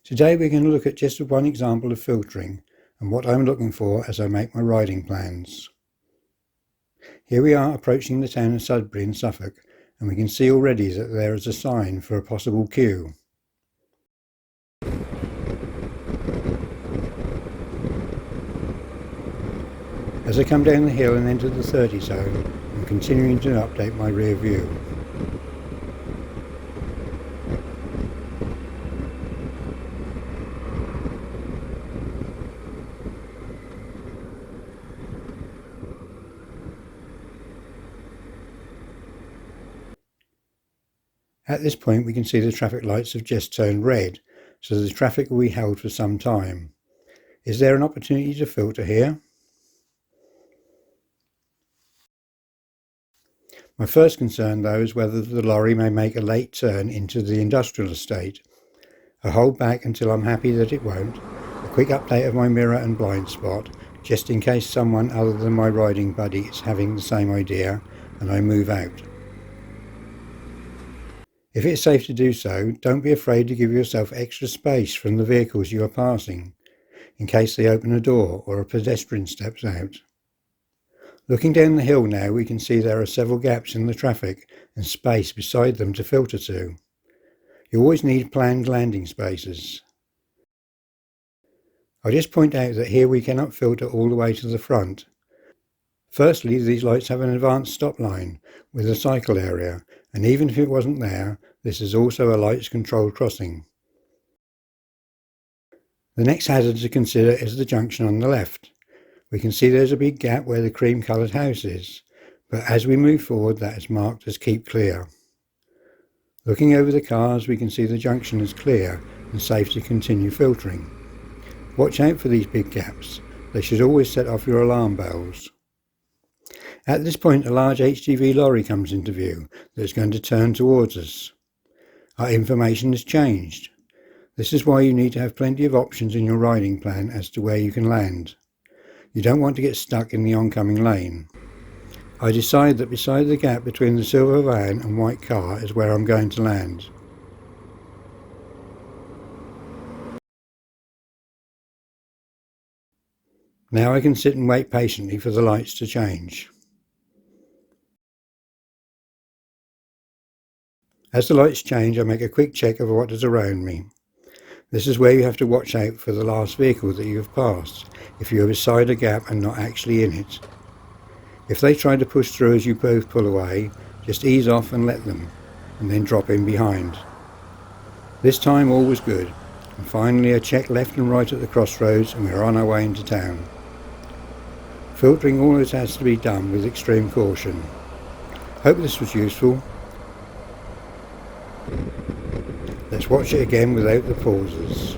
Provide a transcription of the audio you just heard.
Today we're going to look at just one example of filtering and what I'm looking for as I make my riding plans. Here we are approaching the town of Sudbury in Suffolk, and we can see already that there is a sign for a possible queue. As I come down the hill and enter the 30 zone, I'm continuing to update my rear view. At this point we can see the traffic lights have just turned red, so the traffic will be held for some time. Is there an opportunity to filter here? My first concern though is whether the lorry may make a late turn into the industrial estate. I hold back until I'm happy that it won't. A quick update of my mirror and blind spot, just in case someone other than my riding buddy is having the same idea, and I move out. If it's safe to do so, don't be afraid to give yourself extra space from the vehicles you are passing, in case they open a door or a pedestrian steps out. Looking down the hill now, we can see there are several gaps in the traffic and space beside them to filter to. You always need planned landing spaces. I'll just point out that here we cannot filter all the way to the front. Firstly, these lights have an advanced stop line with a cycle area, and even if it wasn't there, this is also a lights controlled crossing. The next hazard to consider is the junction on the left. We can see there's a big gap where the cream coloured house is, but as we move forward that is marked as keep clear. Looking over the cars we can see the junction is clear and safe to continue filtering. Watch out for these big gaps, they should always set off your alarm bells. At this point a large HGV lorry comes into view that is going to turn towards us. Our information has changed. This is why you need to have plenty of options in your riding plan as to where you can land. You don't want to get stuck in the oncoming lane. I decide that beside the gap between the silver van and white car is where I'm going to land. Now I can sit and wait patiently for the lights to change. As the lights change, I make a quick check of what is around me. This is where you have to watch out for the last vehicle that you have passed, if you are beside a gap and not actually in it. If they try to push through as you both pull away, just ease off and let them, and then drop in behind. This time all was good, and finally I checked left and right at the crossroads and we are on our way into town. Filtering always has to be done with extreme caution. Hope this was useful. Let's watch it again without the pauses.